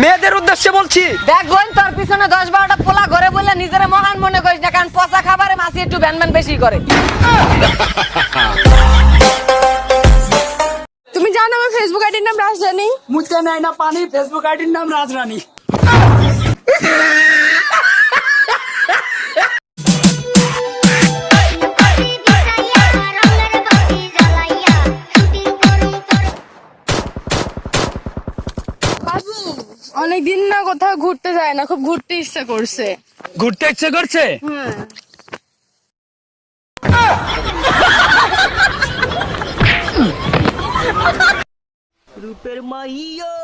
মেয়েদের উদ্দেশ্যে বলছি। দেখ গোয়েন, তোর পিছনে 10-12টা পোলা ঘরে বললে নিজের মহান মনে করিস না, কারণ পচা খাবারে মাছি একটু ব্যান বেশি করে। তুমি জানো আমার ফেসবুক আইডির নাম রাজরানী? মুখে নাই না পানি, ফেসবুক আইডির নাম রাজরানী। বাবু, অনেকদিন না কোথাও ঘুরতে যায় না, খুব ঘুরতে ইচ্ছা করছে। ঘুরতে ইচ্ছে করছে? রূপের মাইয়া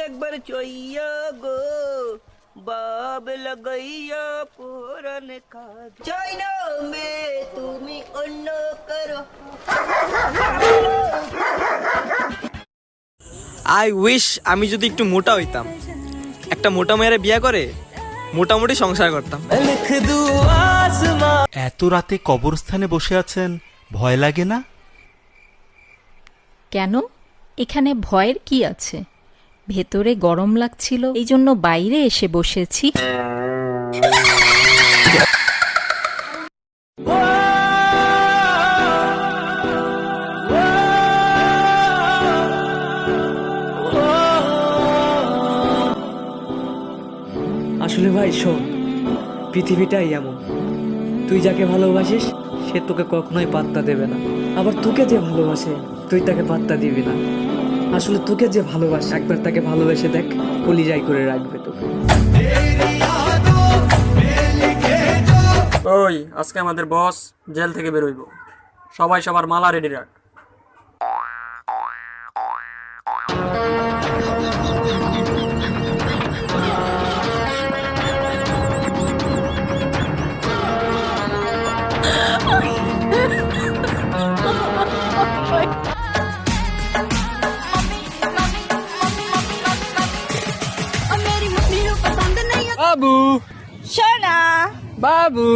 একবার চইয়া গো, বাব লাগাইয়া পুরান কাজ চাই না মে তুমি অন্য করো। আই উইশ আমি যদি একটু মোটা হইতাম, একটা মোটা মেয়েরে বিয়ে করে মোটামুটি সংসার করতাম। এত রাতে কবরস্থানে বসে আছেন, ভয় লাগে না? কেন? এখানে ভয়ের কি আছে? ভেতরে গরম লাগছিল, এই জন্য বাইরে এসে বসেছি। আসলে ভাই শোন, পৃথিবীটাই এমন, তুই যাকে ভালোবাসিস সে তোকে কখনোই পাত্তা দেবে না, আবার তোকে যে ভালোবাসে তুই তাকে পাত্তা দিবি না। আসলে তোকে যে ভালোবাসে একবার তাকে ভালোবেসে দেখ, কলিজাই করে রাখবে তোকে। ওই আজকে আমাদের বস জেল থেকে বেরোইব, সবাই সবার মালা রেডি রাখ। বাবু, সোনা বাবু,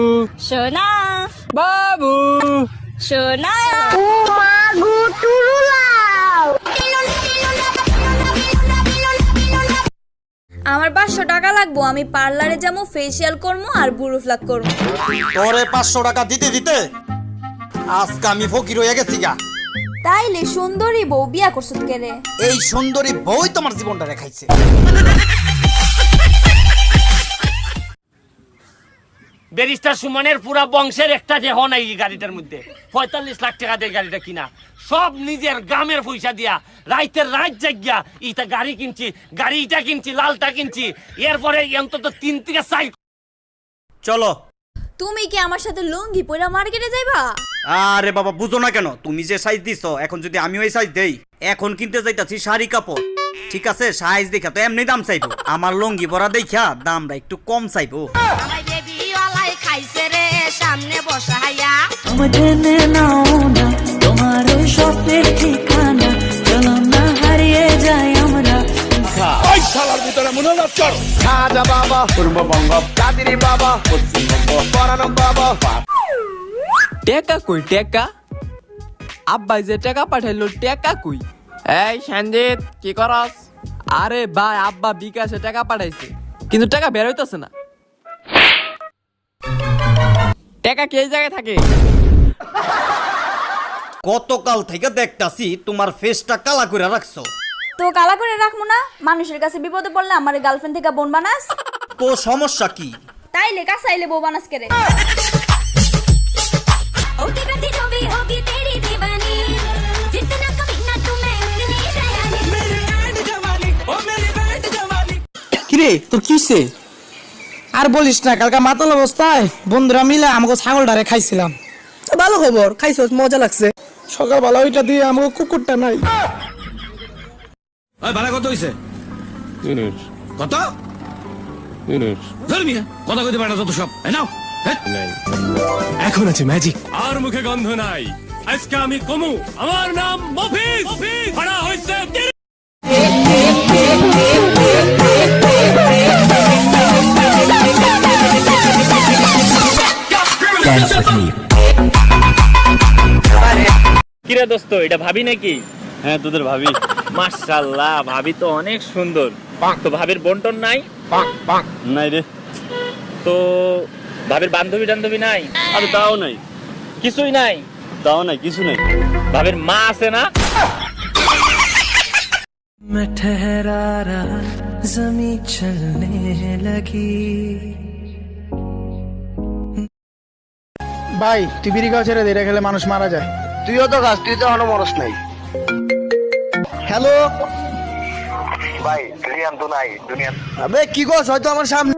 সোনা বাবু। সোনা। আমার 500 টাকা লাগবো, আমি পার্লারে যাবো, ফেসিয়াল করবো আর বুড়ো ফ্লাক করবো। তোরে 500 টাকা দিতে দিতে আজকে আমি ফকির হয়ে গেছি গা। তাইলে সুন্দরী বউ বিয়া করছো কেরে? এই সুন্দরী বউই তোমার জীবনটা রেখাইছে। ব্যারিস্টার সুমনের পুরা বংশের একটা যে হন এই গাড়িটার মধ্যে 45 লাখ টাকা দিয়ে গাড়িটা কিনা, সব নিজের গ্রামের পয়সা দিয়া রাইতের রাত জাগিয়া ইটা গাড়ি কিনছি, গাড়িটা কিনছি, লালটা কিনছি, এরপরে অন্তত 3 থেকে 4। চলো। তুমি কি আমার সাথে লুঙ্গি পরে মার্কেটে যাইবা? আরে বাবা বুঝো না কেন? তুমি যে সাইজ দিছো, এখন যদি আমি ওই সাইজ দেই, এখন কিনতে যাইতাছি শাড়ি কাপড়, ঠিক আছে? সাইজ দেখা তো এমনি দাম চাইবো, আমার লুঙ্গি পরা দেখা দামটা একটু কম চাইবো। খাইছে রে সামনে বসাইয়া, জেনে নাও না তোমার ওই স্বপ্নের ঠিকানা, চলো না হারিয়ে যাই আমরা। ওই শালার ভিতরে মনোনাদ কর। খাজা বাবা, পূর্ববঙ্গ, কাদিরি বাবা, পশ্চিমবঙ্গ, পরানম বাবা। টেকা কই টেকা? আব্বাই যে টাকা পাঠাইলো টেকা কই? এই সঞ্জিত কি করস? আরে ভাই আব্বা বিকাশে টাকা পাঠাইছে, কিন্তু টাকা বের হইতাছে না। টাকা কে জায়গায় থাকে? গতকাল থেকে দেখতাছি তোমার ফেসটা কালা করে রাখছো। তো কালা করে রাখবো না? মানুষের কাছে বিপদে পড়লে আমার গার্লফ্রেন্ড থেকে বোন বানাস? তো সমস্যা কি? তাইলে কাছাইলে বউ বানাস কেরে? কিরে তোর কি হইছে? আর বলিস না, কালকে মাতাল অবস্থায় বন্ধুরা মিলে আমাকে ছাগলটারে খাইছিলাম। ভালো খবর, খাইছস, মজা লাগছে। সকালবেলা ওইটা দিয়ে আমাকে কুকুরটা নাই। ভাড়া কত হইছে? কত? কথা কইতে পারে না যত সব। নাও এখন আছে ম্যাজিক। আর মুখে গন্ধ নাই, আজকে আমি কমু, আমার নাম মফিজ, ভাড়া হইছে। কিরে দোস্ত, এটা ভাবি নাকি? হ্যাঁ তোদের ভাবি। মাশাআল্লাহ, ভাবি তো অনেক সুন্দর। তো ভাবির বন্টন নাই? নাই রে। তো ভাবির বান্ধবী টান্ধবী নাই? আরে তাও নাই, কিছুই নাই? তাও নাই, কিছু নাই। ভাবির মা আছে না? ভাই তুই বিড়ি খাওয়া ছেড়ে দে, এটা খেলে মানুষ মারা যায়। তুইও তো গাছ, তুই তো এখনো মরস নাই। হ্যালো ভাই দুনিয়ান তো নাই, দুনিয়ান আবে কি কস, হয়তো আমার সামনে